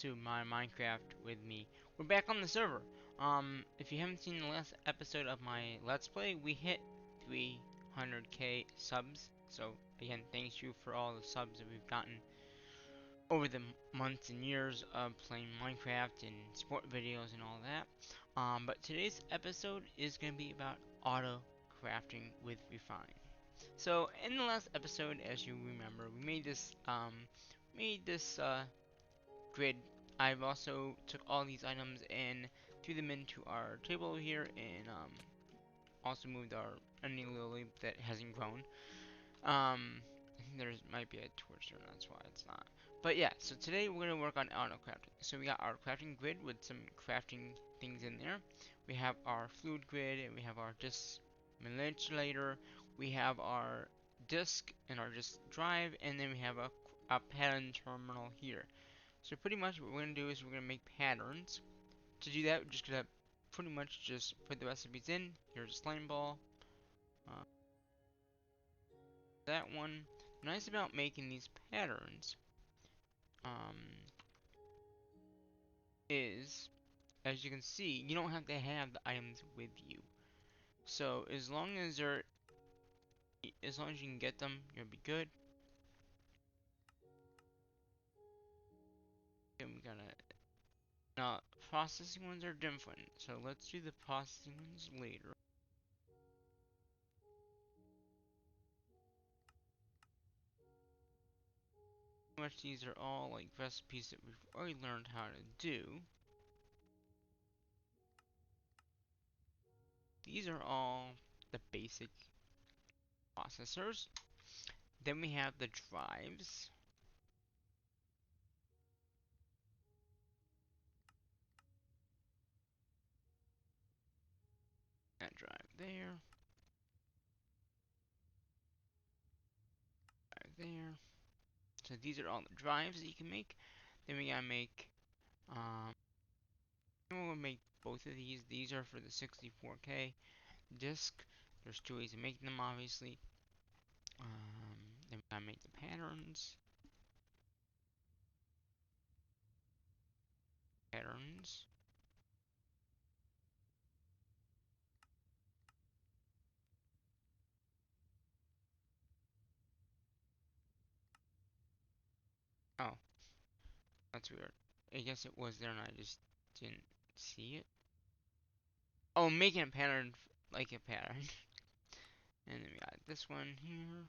to my Minecraft with me. We're back on the server. If you haven't seen the last episode of my Let's Play, we hit 300k subs. So again, thanks you for all the subs that we've gotten over the months and years of playing Minecraft and sport videos and all that. But today's episode is going to be about auto crafting with Refine. So in the last episode, as you remember, we made this grid. I've also took all these items and threw them into our table here, and also moved our any lily that hasn't grown. I think there might be a torch there, that's why it's not. But yeah, so today we're gonna work on auto crafting. So we got our crafting grid with some crafting things in there. We have our fluid grid, and we have our disk manipulator. We have our disk and our disk drive, and then we have a pattern terminal here. So pretty much what we're gonna do is we're gonna make patterns. To do that, we're just gonna pretty much just put the recipes in. Here's a slime ball. Uh, that one. The nice about making these patterns um, is, as you can see, you don't have to have the items with you. So as long as you can get them, you'll be good. And we gotta now processing ones are different. So let's do the processing ones later. Pretty much these are all like recipes that we've already learned how to do. These are all the basic processors. Then we have the drives. That drive there. Drive there. So these are all the drives that you can make. Then we gotta make, um, we'll make both of these. These are for the 64K disc. There's two ways of making them, obviously. Then we gotta make the patterns. Patterns. Oh, that's weird. I guess it was there and I just didn't see it. Oh, making a pattern like a pattern. And then we got this one here.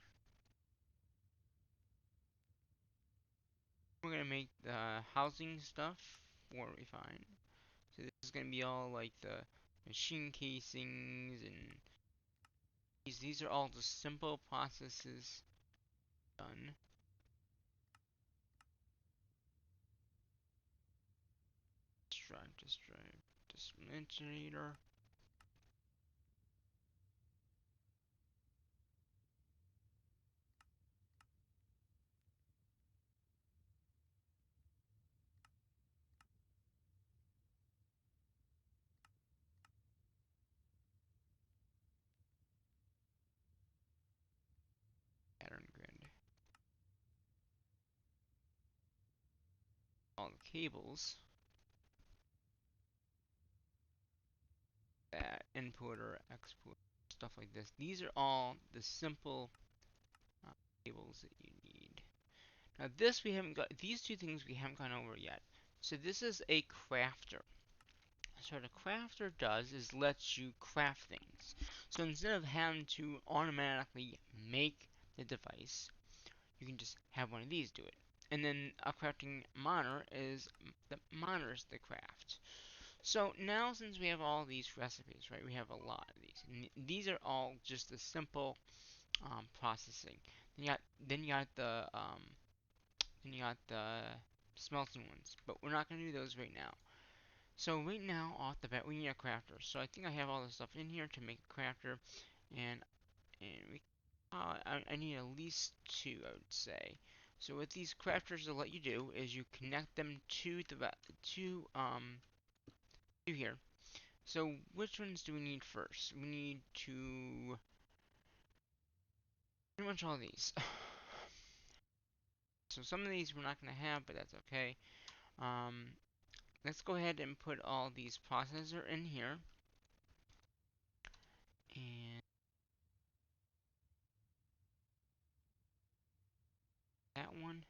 We're gonna make the housing stuff for Refine. So this is gonna be all like the machine casings and these are all the simple processes done. Disk manipulator. Pattern grid. All the cables. That input or export, stuff like this. These are all the simple uh, cables that you need. Now this we haven't got, these two things we haven't gone over yet. So this is a crafter. So what a crafter does is lets you craft things. So instead of having to automatically make the device, you can just have one of these do it. And then a crafting monitor is that monitors the craft. So now since we have all these recipes, right, we have a lot of these. And these are all just the simple processing. Then you got the smelting ones, but we're not gonna do those right now. So right now, off the bat, we need a crafter. So I think I have all the stuff in here to make a crafter, and I need at least two, I would say. So what these crafters will let you do is you connect them to to here. So which ones do we need first? We need to pretty much all these. So some of these we're not gonna have, but that's okay. Um, let's go ahead and put all these processor in here. And that one,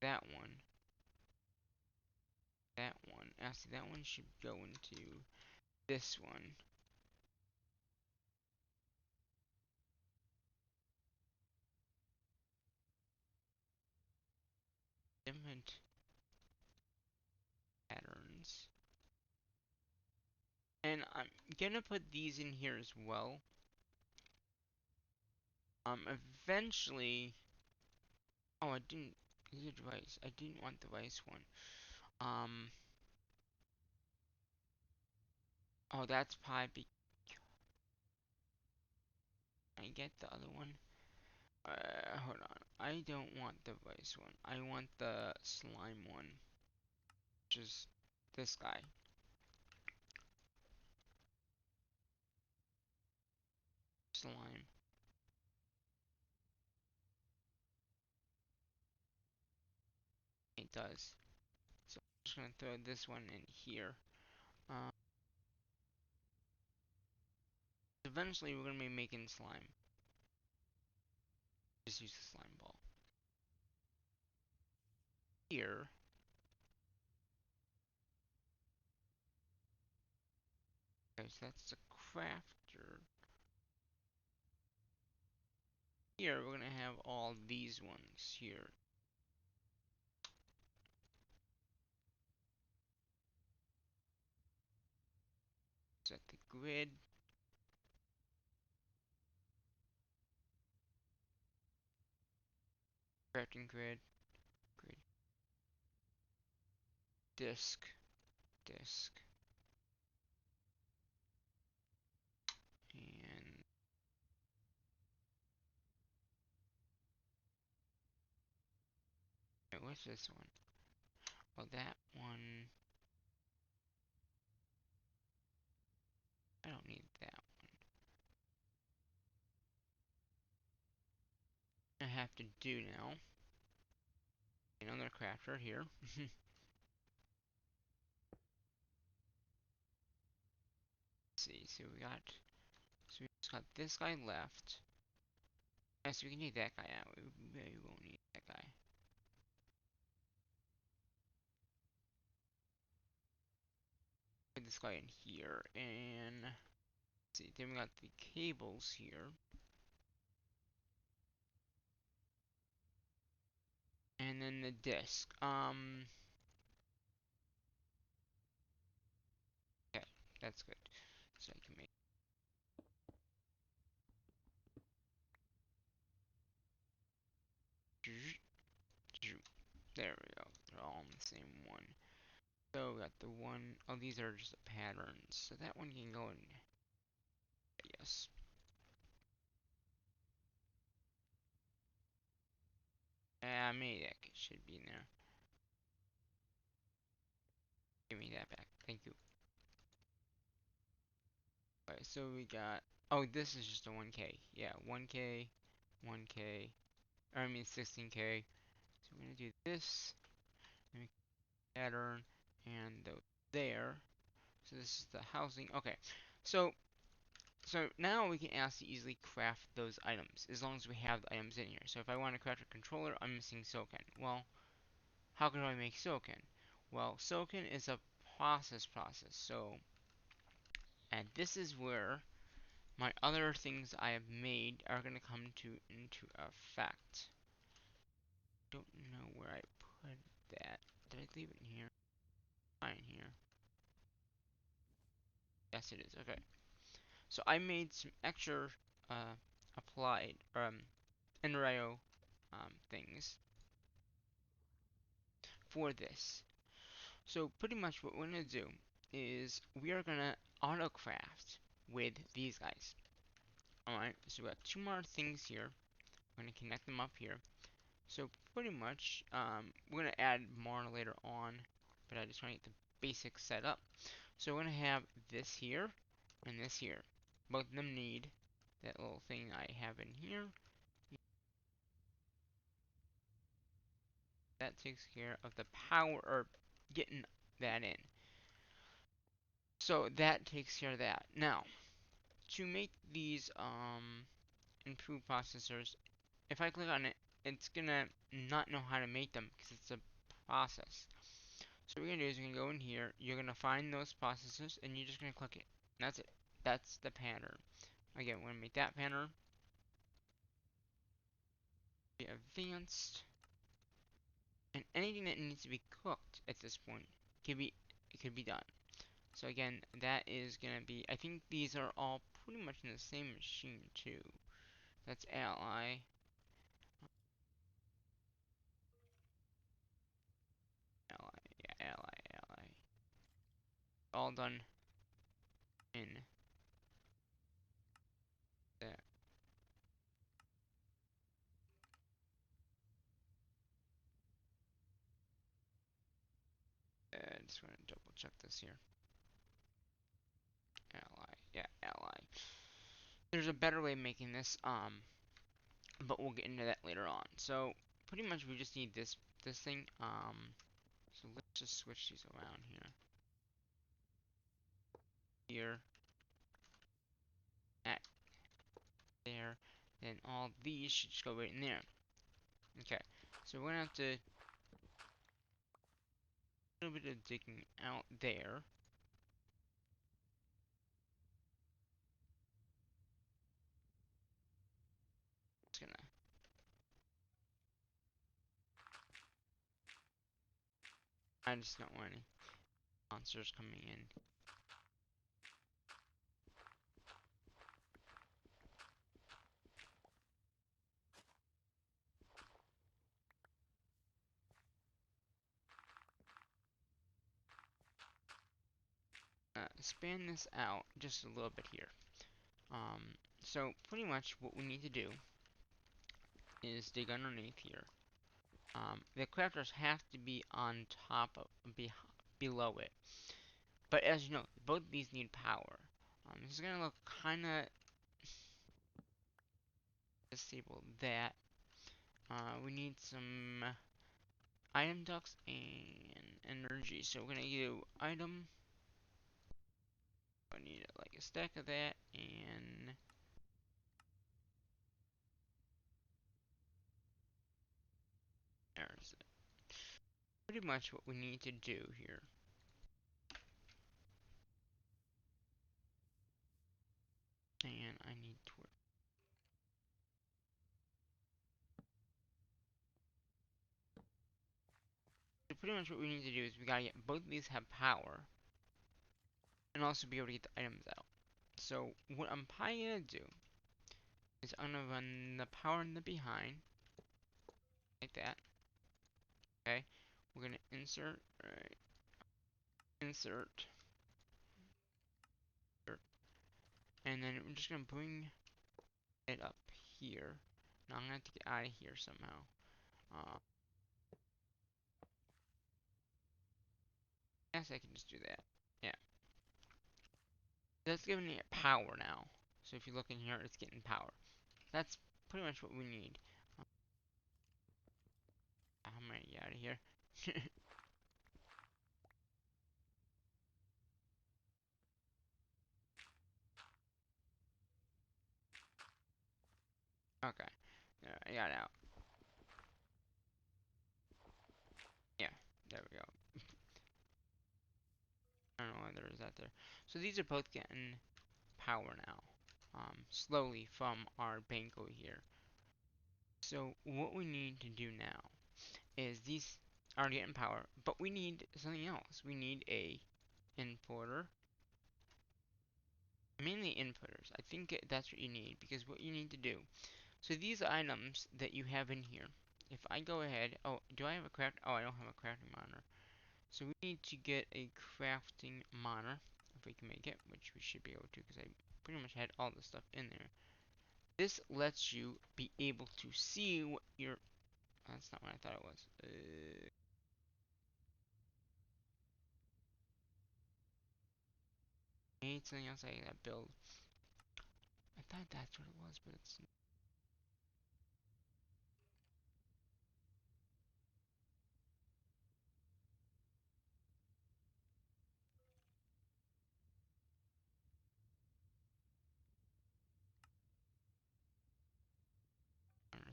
that one, that one. Actually, that one should go into this one. Different patterns. And I'm gonna put these in here as well. Eventually. Oh, I didn't. Is it device? I didn't want the device one. Um. Oh, that's probably. Can I get the other one? Hold on. I don't want the vice one. I want the slime one, which is this guy. Slime. It does. So I'm just gonna throw this one in here. Uh, Eventually we're gonna be making slime. Just use the slime ball. Here. Okay, so that's the crafter. Here we're gonna have all these ones here. Set the grid. Crafting grid. Grid. Disk. Disk. And what's this one? Well, that one. I don't need that one. I have to do now. Another crafter here. Let's see, so we just got this guy left. Yes, we can take that guy out. We maybe won't need that guy. Put this guy in here, and let's see. Then we got the cables here, and then the disc. Okay, that's good. So I can make. There we go. They're all in the same one. So we got the one. Oh, these are just patterns. So that one can go in. Yes. Maybe that should be in there. Give me that back. Thank you. Alright, so we got. Oh, this is just a 1K. Yeah, 1K, 1K. Or I mean 16K. So we're gonna do this. Make pattern and there. So this is the housing. Okay. So now we can actually easily craft those items as long as we have the items in here. So if I want to craft a controller, I'm missing silicon. Well, how can I make silicon? Well, silicon is a process. So, and this is where my other things I have made are going to come into effect. Don't know where I put that. Did I leave it in here? In here. Yes, it is. Okay. So I made some extra applied NRIO things for this. So pretty much what we're gonna do is we are gonna autocraft with these guys. Alright, so we got two more things here. I'm gonna connect them up here. So pretty much, we're gonna add more later on, but I just want to get the basic setup. So we're gonna have this here and this here. Both of them need that little thing I have in here. That takes care of the power, or getting that in. So that takes care of that. Now, to make these improved processors, if I click on it, it's gonna not know how to make them because it's a process. So what we're gonna do is we're gonna go in here, you're gonna find those processors, and you're just gonna click it. And that's it. That's the pattern. Again, we're gonna make that pattern. Be advanced. And anything that needs to be cooked at this point can be it could be done. So again, that is gonna be, I think these are all pretty much in the same machine too. That's ally, ally. All done in there. Just want to double check this here. Ally, yeah, ally. There's a better way of making this, but we'll get into that later on. So pretty much we just need this thing. So let's just switch these around here. Here, at there, then all these should just go right in there. Okay, so we're gonna have to a little bit of digging out there. It's gonna. I just don't want any monsters coming in. Span this out just a little bit here. Um, so pretty much what we need to do is dig underneath here. The crafters have to be on top of, below it. But as you know, both these need power. This is gonna look kinda disable that. We need some item ducts and energy. So we're gonna do item. I need like a stack of that and there's it. Pretty much what we need to do here. And I need to work. So pretty much what we need to do is we gotta get both of these have power and also be able to get the items out. So what I'm probably gonna do is I'm gonna run the power in the behind like that. Okay, we're gonna insert, right, insert, and then we're just gonna bring it up here. Now I'm gonna have to get out of here somehow. Uh, yes, I can just do that. Yeah, that's giving it power now. So if you look in here, it's getting power. That's pretty much what we need. I'm gonna get out of here. Okay, there, I got out. Yeah, there we go. I don't know why there is that there. So these are both getting power now, slowly from our banco here. So what we need to do now is these are getting power, but we need something else. We need a importer, mainly inputters. I think that's what you need because what you need to do. So these items that you have in here, if I go ahead, oh, do I have a craft? Oh, I don't have a crafting monitor. So we need to get a crafting monitor, if we can make it, which we should be able to because I pretty much had all the stuff in there. This lets you be able to see what your. That's not what I thought it was. I need something else I gotta build. I thought that's what it was, but it's.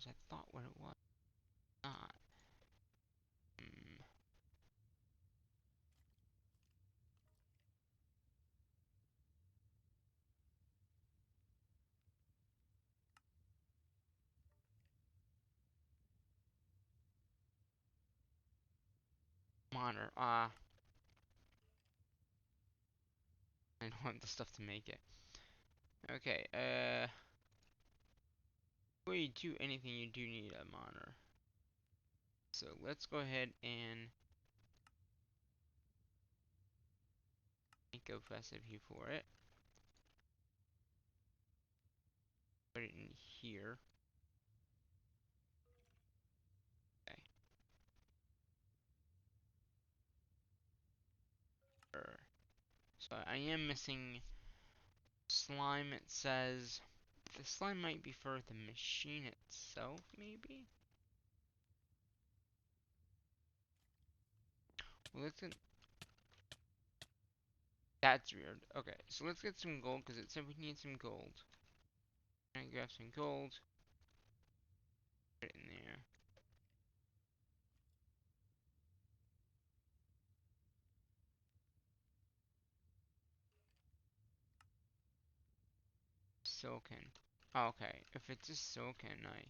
I thought what it was. Not. Hmm. Monitor. I don't have the stuff to make it. Okay, before you do anything, you do need a monitor. So let's go ahead and make a recipe for it. Put it in here. Okay. So I am missing slime. It says the slime might be for the machine itself, maybe? Well, let's get... That's weird. Okay, so let's get some gold, because it said we need some gold. I'm gonna grab some gold. Put it in there. Silken. Oh, okay, if it's just silken, I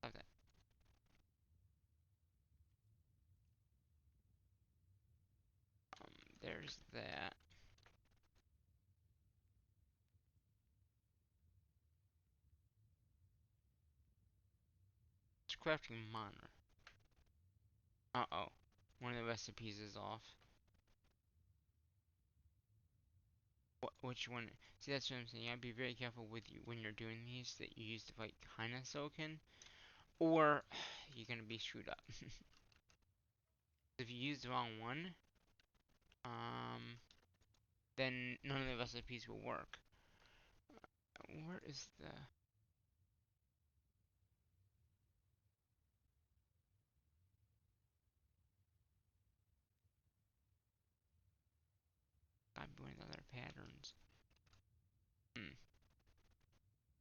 have that. There's that. It's crafting monitor. Uh-oh. One of the recipes is off. Which one? See, that's what I'm saying. You gotta be very careful with you when you're doing these, that you use the right kind of silicon, or you're gonna be screwed up. If you use the wrong one, um, then none of the recipes will work. Where is the... I'm doing other patterns. Hmm.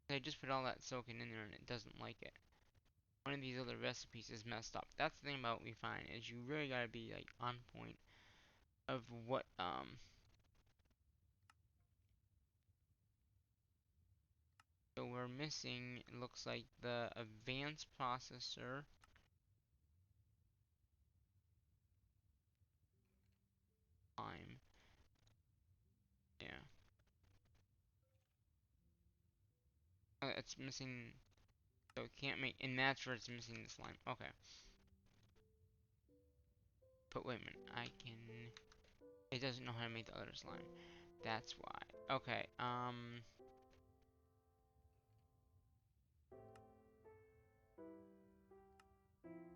I just put all that silicon in there and it doesn't like it. One of these other recipes is messed up. That's the thing about Refine, is you really gotta be like on point of what so we're missing, it looks like, the advanced processor. Time. Yeah. It's missing, so it can't make, and that's where it's missing the slime. Okay. But wait a minute, I can, it doesn't know how to make the other slime. That's why. Okay,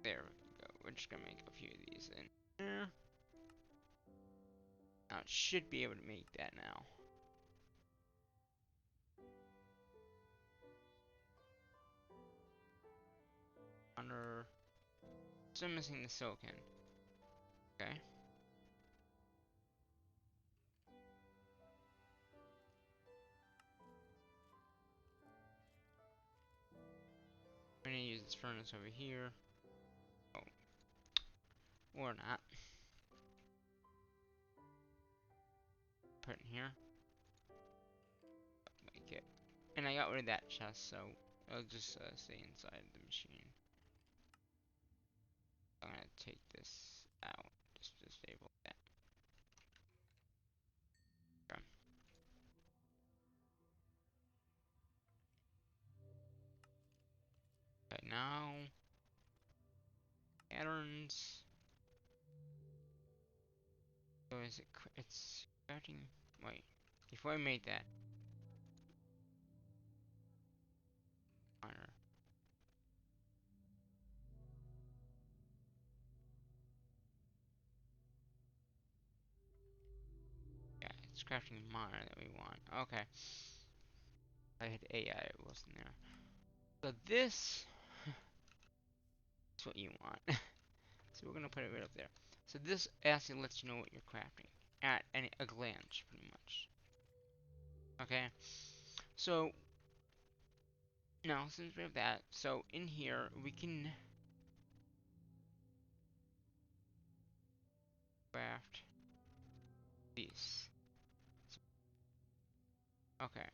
there we go. We're just gonna make a few of these in there. Now it should be able to make that now. Under, so I'm missing the silicon. Okay. I'm gonna use this furnace over here. Oh, or not. Put it in here. Make it. And I got rid of that chest, so it'll just stay inside the machine. I'm gonna take this out, just to disable that. Okay. Okay, now patterns. So is it? It's starting. Wait, before I made that monitor. Yeah, it's crafting monitor that we want. Okay, I had AI. It wasn't there. So this is what you want. So we're gonna put it right up there. So this actually lets you know what you're crafting at a glance, pretty much. Okay. So Now, since we have that, so in here we can craft these. Okay.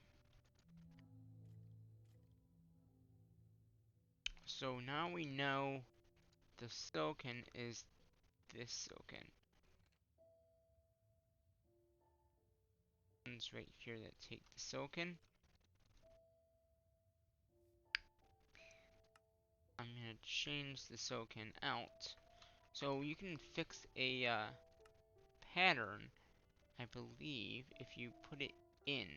So now we know the silicon is this silicon. One's right here that take the silicon. I'm gonna change the silicon out. So you can fix a pattern, I believe, if you put it in.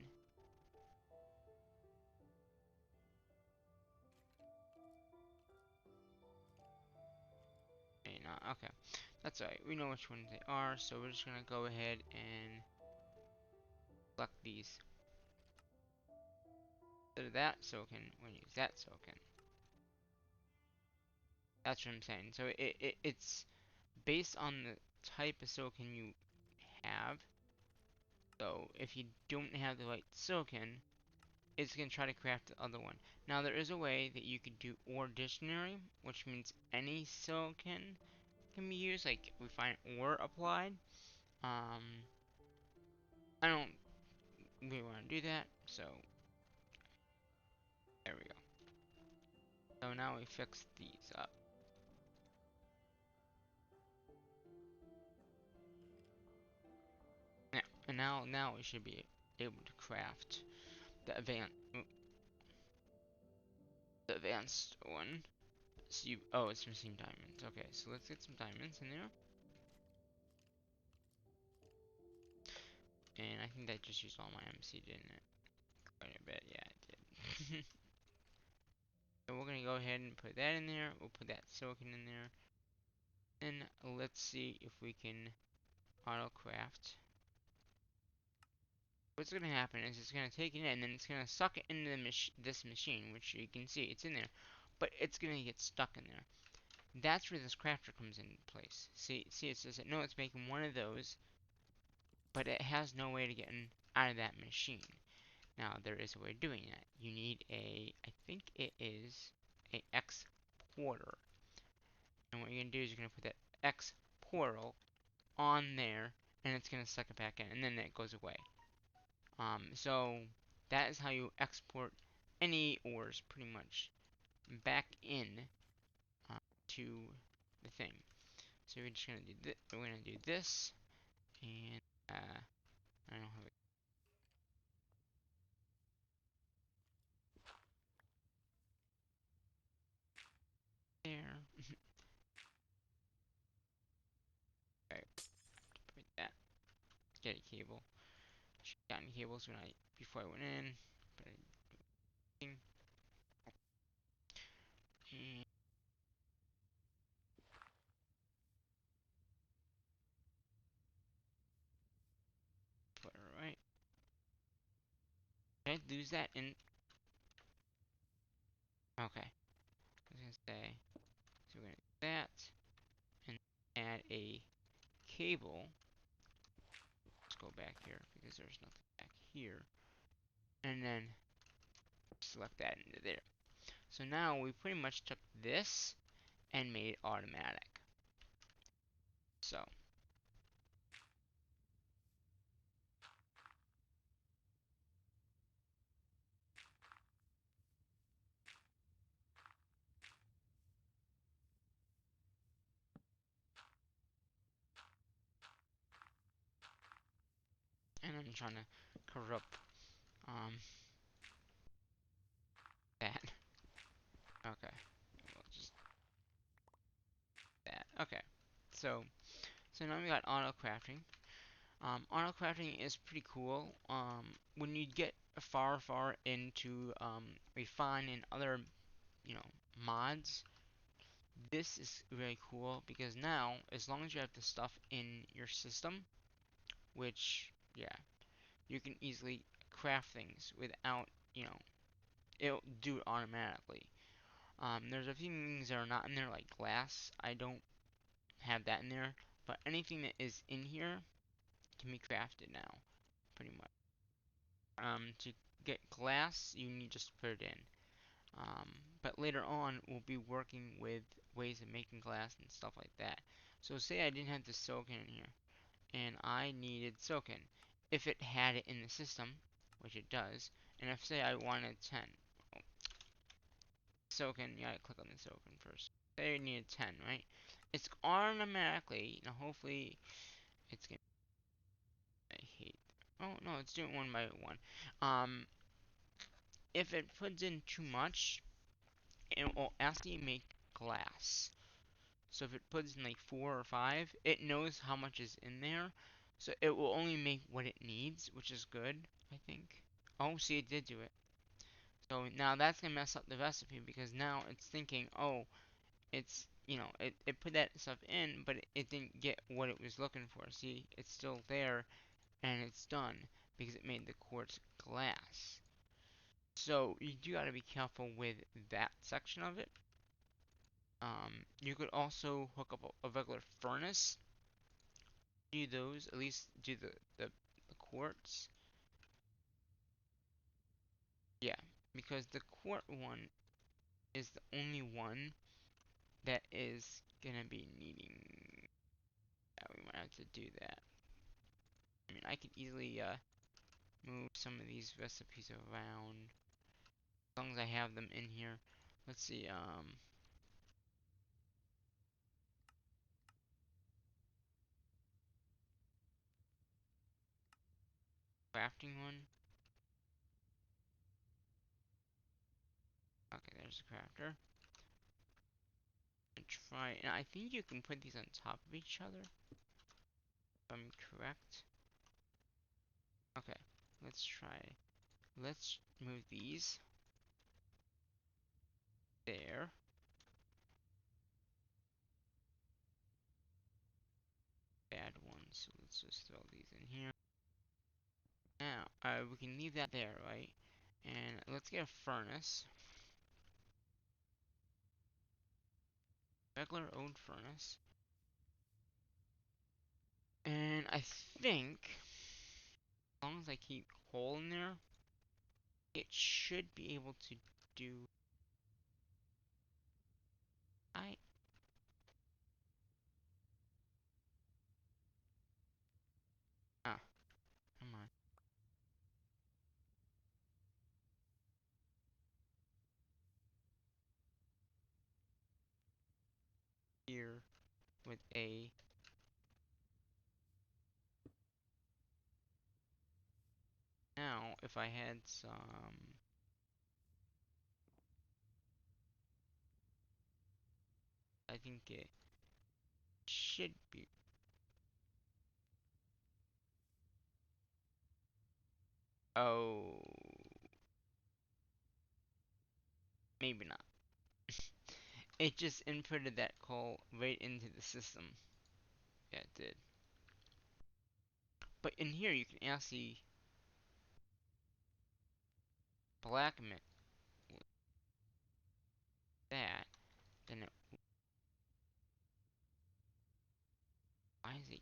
Okay, okay. That's alright. We know which ones they are, so we're just gonna go ahead and select these. Instead of that silicon, we're gonna use that silicon. That's what I'm saying. So it's based on the type of silicon you have. So if you don't have the right silicon, it's going to try to craft the other one. Now there is a way that you could do ore dictionary, which means any silicon can be used. Like we find ore applied. I don't really want to do that, so there we go. So now we fix these up. Yeah, and now we should be able to craft the advanced one. So oh, it's missing diamonds. Okay, so let's get some diamonds in there. And I think that just used all my MC, didn't it? Quite a bit, yeah, it did. So we're gonna go ahead and put that in there. We'll put that silicon in there. And let's see if we can auto craft. What's gonna happen is it's gonna take it in and then it's gonna suck it into this machine, which you can see it's in there, but it's gonna get stuck in there. That's where this crafter comes into place. See, it says that no, it's making one of those, but it has no way to get out of that machine. Now there is a way of doing that. You need I think it is a exporter. And what you're gonna do is you're gonna put that exporter on there, and it's gonna suck it back in, and then it goes away. So that is how you export any ores, pretty much, back in uh, to the thing. So we're just gonna do this. We're gonna do this, and I don't have it there. Right, put that. Get a cable. Should have gotten cables before I went in, but I didn't. And put it right. Did I lose that in? Okay. I was gonna say. So we're gonna do that and add a cable. Let's go back here because there's nothing back here. And then select that into there. So now we pretty much took this and made it automatic. So, and I'm trying to corrupt um that. Okay. Well, just that. Okay. So, so now we got auto crafting. Auto crafting is pretty cool. When you get far into refine and other, you know, mods, this is really cool because now, as long as you have the stuff in your system, which, yeah, you can easily craft things without, you know, it'll do it automatically. There's a few things that are not in there, like glass. I don't have that in there, but anything that is in here can be crafted now, pretty much. To get glass, you need just to put it in. Um, but later on, we'll be working with ways of making glass and stuff like that. So say I didn't have the silicon in here, and I needed silicon. If it had it in the system, which it does, and if say I wanted 10 silicon, you gotta click on the silicon first. Say I needed 10, right? It's automatically, now hopefully it's gonna, I hate, oh no, it's doing one by one. Um, if it puts in too much, it will actually make glass. So if it puts in like 4 or 5, it knows how much is in there. So it will only make what it needs, which is good, I think. Oh, see, it did do it. So now that's going to mess up the recipe because now it's thinking, oh, it's, it put that stuff in, but it didn't get what it was looking for. See, it's still there and it's done because it made the quartz glass. So you do got to be careful with that section of it. You could also hook up a regular furnace. Do those, at least do the quartz. Yeah, because the quartz one is the only one that is gonna be needing. Yeah, we might have to do that. I mean, I could easily move some of these recipes around as long as I have them in here. Let's see, crafting one. Okay, there's a crafter. And try, and I think you can put these on top of each other, if I'm correct. Okay, let's try. Let's move these there. Bad ones, so let's just throw these in here. Now, we can leave that there, right? And let's get a furnace. Regular old furnace. And I think, as long as I keep coal in there, it should be able to do... I... Ah, come on. Here with a... Now, if I had some... I think it should be... Oh... Maybe not. It just inputted that coal right into the system. Yeah, it did. But in here, you can actually blacken it with that. Then it, why is it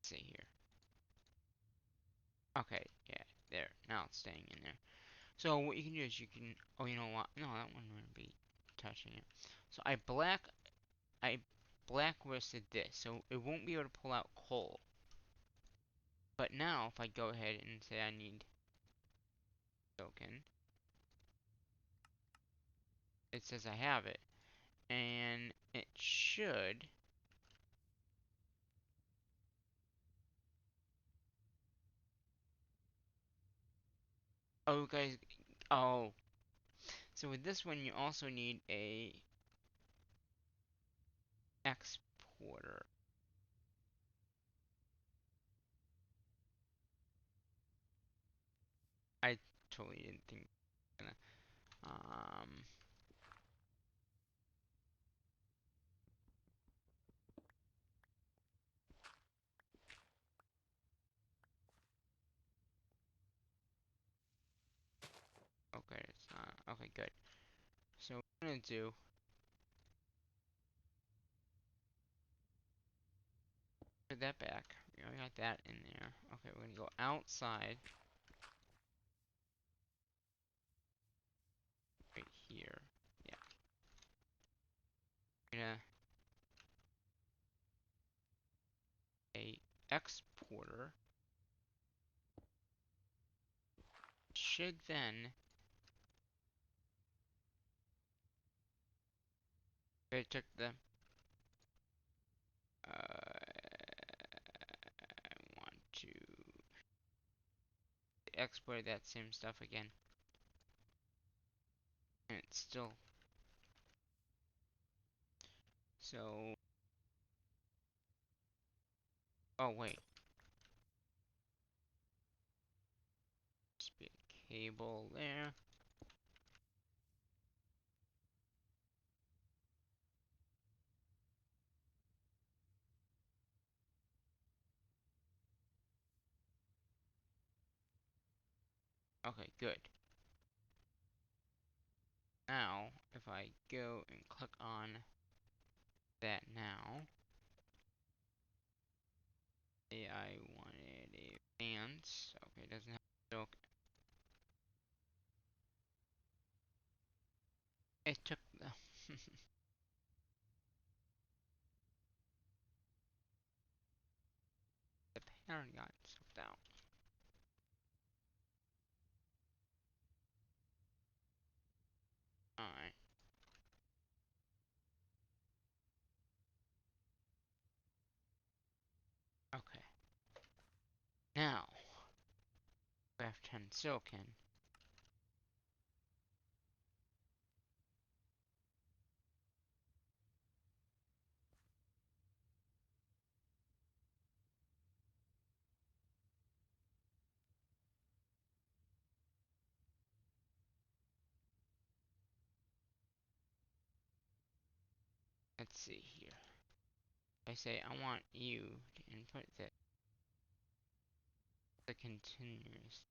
say here? Okay, yeah, there. Now it's staying in there. So what you can do is you can. Oh, you know what? No, that one wouldn't be touching it. So I blacklisted this, so it won't be able to pull out coal. But now, if I go ahead and say I need token, it says I have it, and it should. Oh, guys. Oh, so with this one, you also need a exporter. I totally didn't think. Um. Okay, it's not. Okay, good. So what I'm gonna do Put that back. We already got that in there. Okay, we're gonna go outside. Right here. Yeah. We're gonna a exporter should then I took the I want to export that same stuff again. And it's still so oh wait. Just be a cable there. Okay, good. Now, if I go and click on that now, I wanted a advance. Okay, it doesn't have silk. It took the the pattern got slipped out. Alright, okay. Now, craft 10 silicon. Let's see here. I say I want you to input the continuous.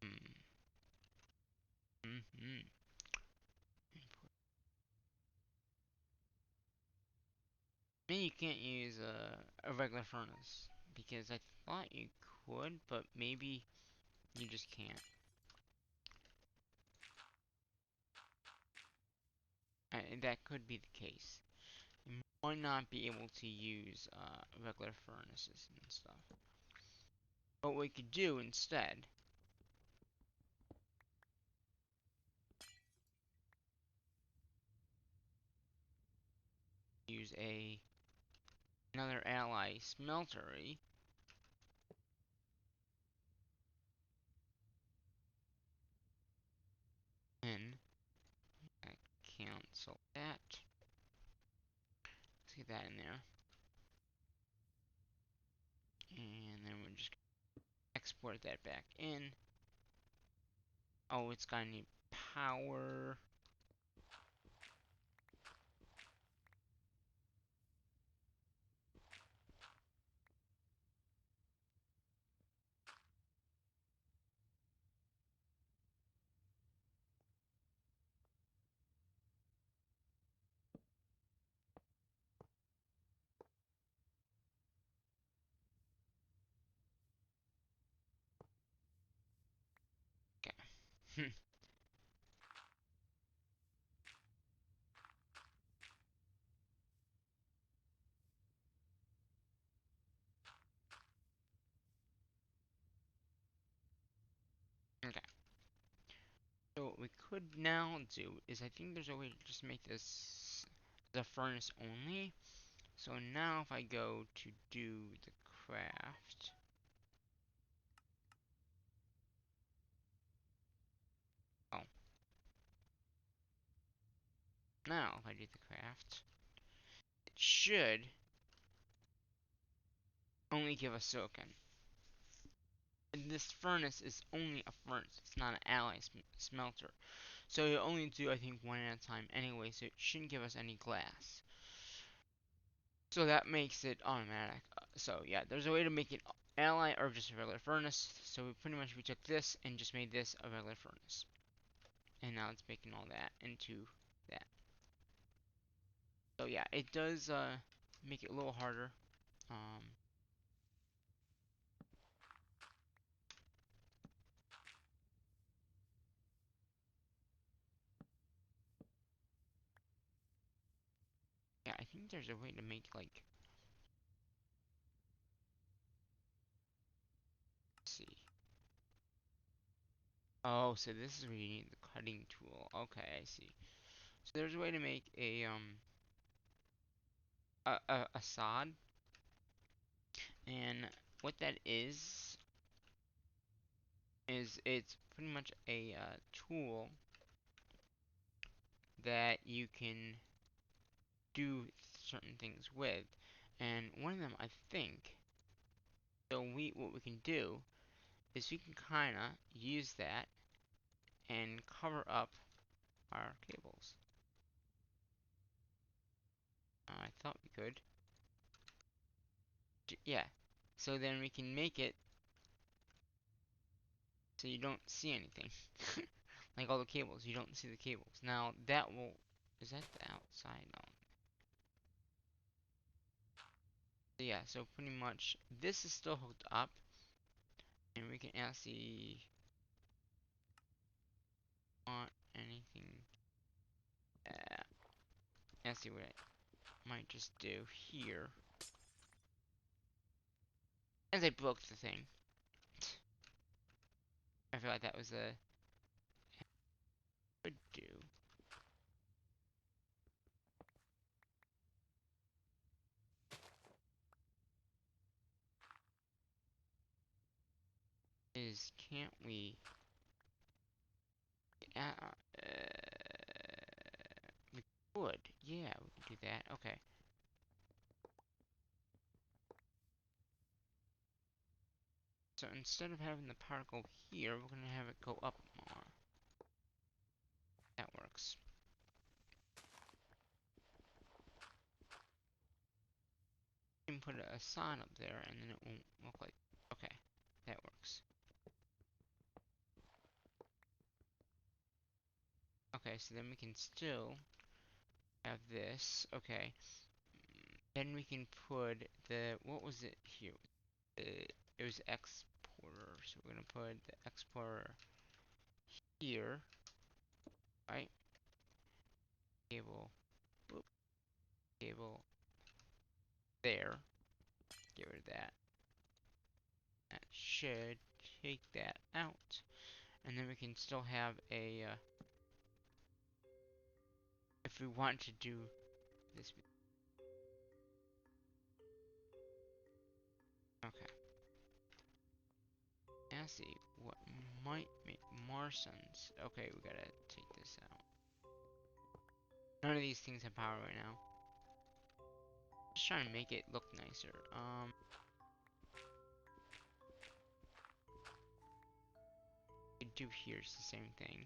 Hmm. Mm-hmm. I mean, you can't use a regular furnace because I thought you could, but maybe you just can't. That could be the case. You might not be able to use regular furnaces and stuff. But what we could do instead, use another ally smeltery. And I cancel that. Let's get that in there. And then we're just export that back in. Oh, it's gonna need power. Okay. Okay. So what we could now do is I think there's a way to just make this the furnace only. So now if I go to do the craft. Oh. Now if I do the craft, it should only give us silicon. And this furnace is only a furnace. It's not an ally smelter. So it'll only do I think one at a time anyway, so it shouldn't give us any glass. So that makes it automatic. So yeah, there's a way to make it ally or just a regular furnace. So we took this and just made this a regular furnace. And now it's making all that into that. So yeah, it does make it a little harder. Yeah, I think there's a way to make like, let's see. Oh, so this is where you need the cutting tool. Okay, I see. So there's a way to make a sod, and what that is it's pretty much a tool that you can do certain things with, and one of them I think. So what we can do is we can kind of use that and cover up our cables. I thought we could. Yeah. So then we can make it so you don't see anything. Like all the cables, you don't see the cables. Now that will, is that the outside? No. So yeah, so pretty much this is still hooked up, and we can actually want anything. Uh, let's see what I might just do here. As I broke the thing, I feel like that was a good do. Is can't we? We could. Yeah, we can do that. Okay. So instead of having the particle here, we're gonna have it go up more. That works. You can put a sign up there, and then it won't look like. Okay, that works. Okay, so then we can still have this. Okay. Then we can put the, what was it here? It was exporter, so we're gonna put the exporter here, right? Cable, whoop, cable there. Get rid of that. That should take that out, and then we can still have a. If we want to do this, okay. Now see what might make more sense. Okay, we gotta take this out. None of these things have power right now. Just trying to make it look nicer. We do here's the same thing.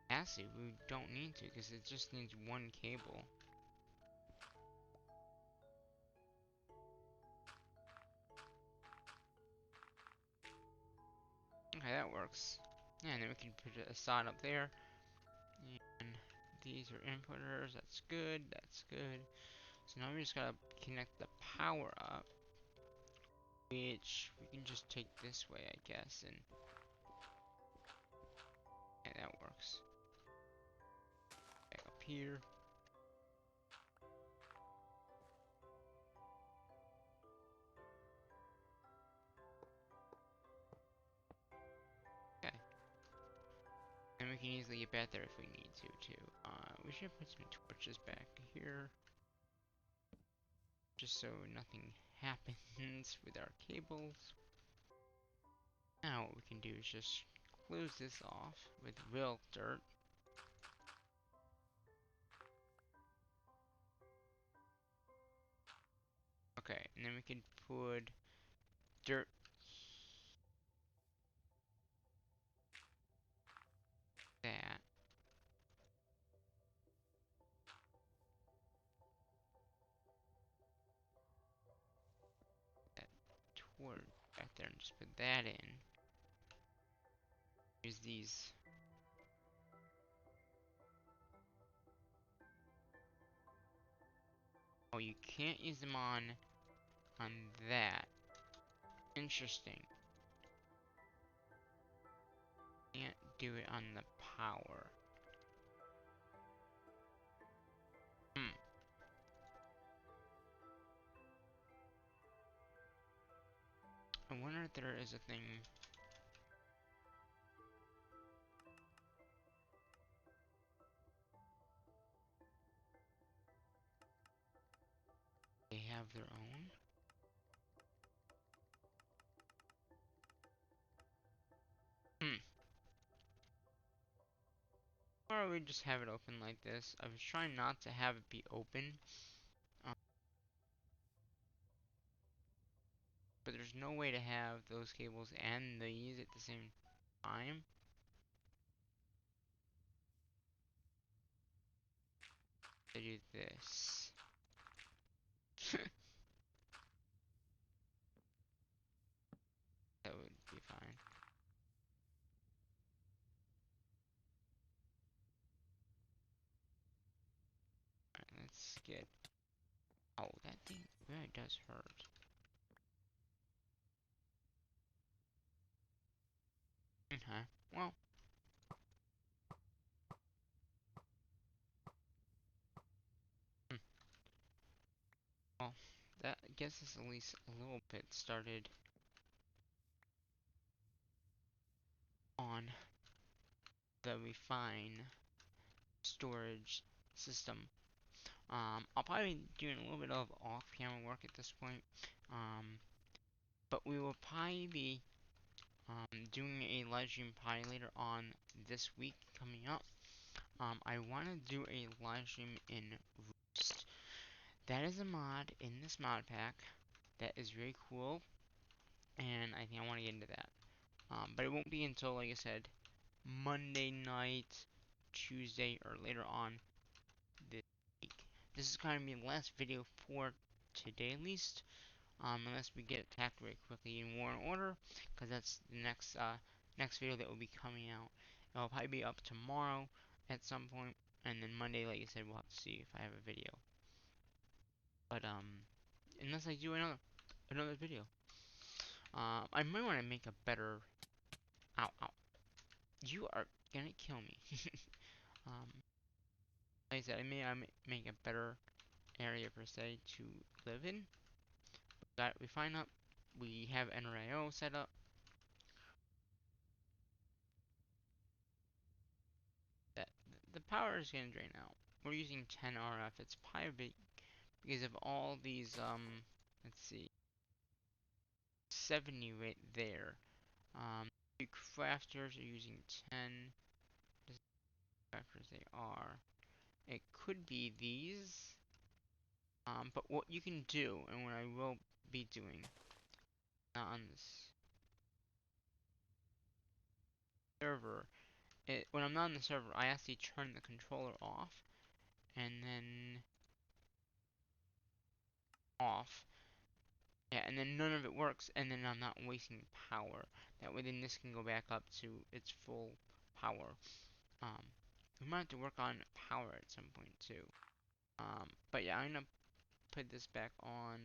Actually, we don't need to because it just needs one cable. Okay, that works. Yeah, and then we can put a sod up there. And these are inputters. That's good. That's good. So now we just gotta connect the power up, which we can just take this way, I guess, and yeah, that works. Back up here. Okay. And we can easily get back there if we need to, too. We should put some torches back here, just so nothing happens with our cables. Now what we can do is just close this off with real dirt. Okay, and then we can put dirt that. That toward back there and just put that in. use these. Oh, you can't use them on that. Interesting. Can't do it on the power. Hmm. I wonder if there is a thing. They have their own. Hmm. Or we just have it open like this. I was trying not to have it be open. Um, but there's no way to have those cables and these at the same time. I do this. That would be fine. Alright, let's get. Oh, that thing really does hurt. Okay. Well, hmm, well, that gets us at least a little bit started on the refine storage system. I'll probably be doing a little bit of off-camera work at this point. But we will probably be doing a live stream probably later on this week coming up. I want to do a live stream in Roost. That is a mod in this mod pack that is very cool, and I think I want to get into that. But it won't be until, like I said, Monday night, Tuesday, or later on this week. This is kind of the last video for today, at least. Unless we get attacked very quickly in War and Order, because that's the next video that will be coming out. It'll probably be up tomorrow at some point, and then Monday, like I said, we'll have to see if I have a video. But unless I do another video, I might want to make a better. Ow, ow! You are gonna kill me. um, like I said, I make a better area per se to live in. Got refine up. We have NRIO set up. That the power is gonna drain out. We're using 10 RF. It's probably because of all these let's see, 70 right there. The crafters are using 10. Just crafters they are. It could be these. But what you can do, and what I will be doing, not on this server, when I'm not on the server, I actually turn the controller off, and then off. Yeah, and then none of it works, and then I'm not wasting power. That way then this can go back up to its full power. Um, we might have to work on power at some point too. But yeah, I'm gonna put this back on.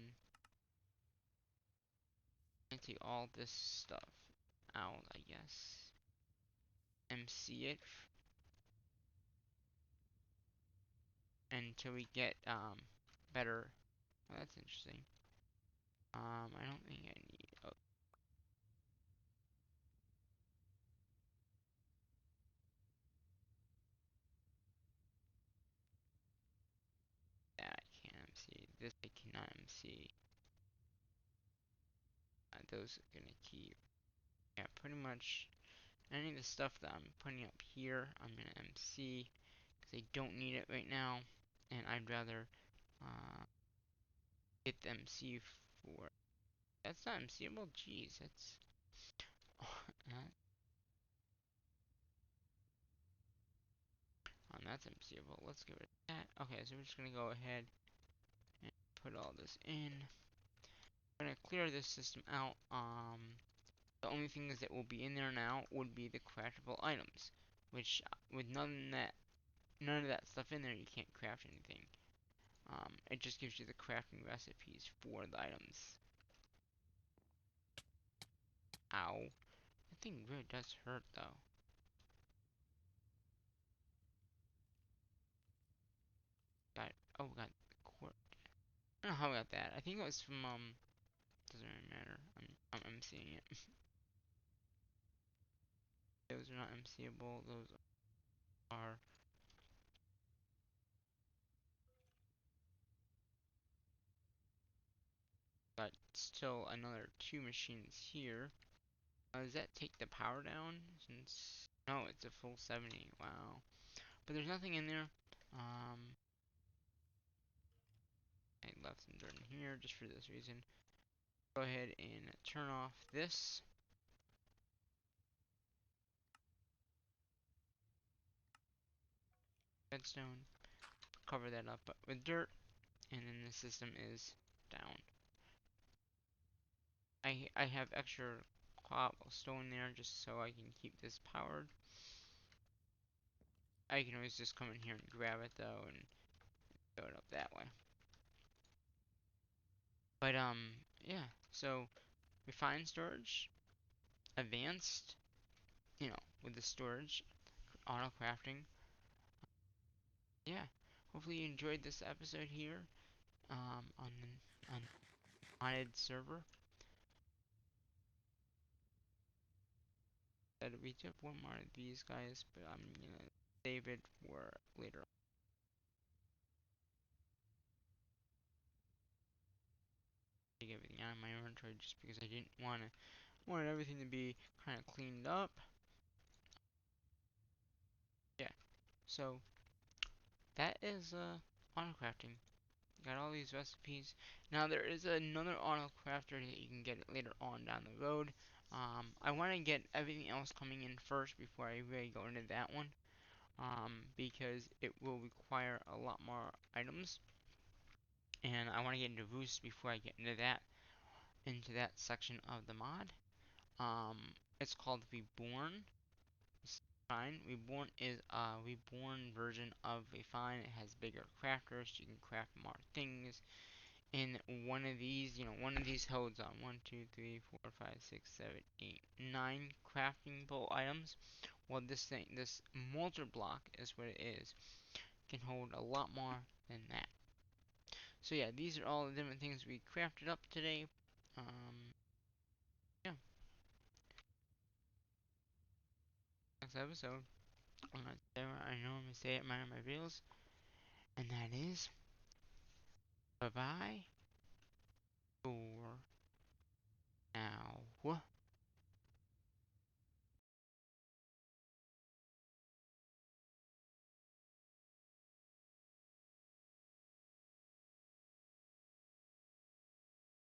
And take all this stuff out, I guess. MC it until we get better. Oh, that's interesting. I don't think I need. Oh, that I can't MC. This I cannot MC. Those are gonna keep. Yeah, pretty much any of the stuff that I'm putting up here, I'm gonna MC because I don't need it right now, and I'd rather uh, get the MC for. That's not MCable. Jeez, that's. That's MCable. Let's get rid of that. Okay, so we're just gonna go ahead and put all this in. We're gonna clear this system out. The only things that will be in there now would be the craftable items, which with none of that stuff in there, you can't craft anything. It just gives you the crafting recipes for the items. Ow. That thing really does hurt, though. Got, oh, got the cord. I don't know how I got that. I think it was from, doesn't really matter. I'm seeing it. Those are not MCable. Those are, but still another two machines here. Does that take the power down? Since, no, it's a full 70. Wow. But there's nothing in there. Um, I left some dirt in here just for this reason. Go ahead and turn off this. Redstone. Cover that up with dirt. And then the system is down. I have extra cobblestone there just so I can keep this powered. I can always just come in here and grab it though and throw it up that way. But yeah, so refined storage, advanced, with the storage, auto crafting. Yeah, hopefully you enjoyed this episode here on modded server. That we took one more of these guys, but I'm gonna save it for later on. Take everything out of my inventory just because I didn't wanted everything to be kind of cleaned up. Yeah, so that is auto crafting. Got all these recipes. Now there is another auto crafter that you can get later on down the road. I want to get everything else coming in first before I really go into that one. Because it will require a lot more items, and I want to get into Boost before I get into that section of the mod. It's called Reborn. Fine. Reborn is a reborn version of a fine. It has bigger crafters. So you can craft more things. In one of these, one of these holds on 1, 2, 3, 4, 5, 6, 7, 8, 9 craftable items. Well, this multi block is what it is. Can hold a lot more than that. So yeah, these are all the different things we crafted up today. Yeah, next episode, I'm gonna say what I normally say at my videos, and that is bye bye for now.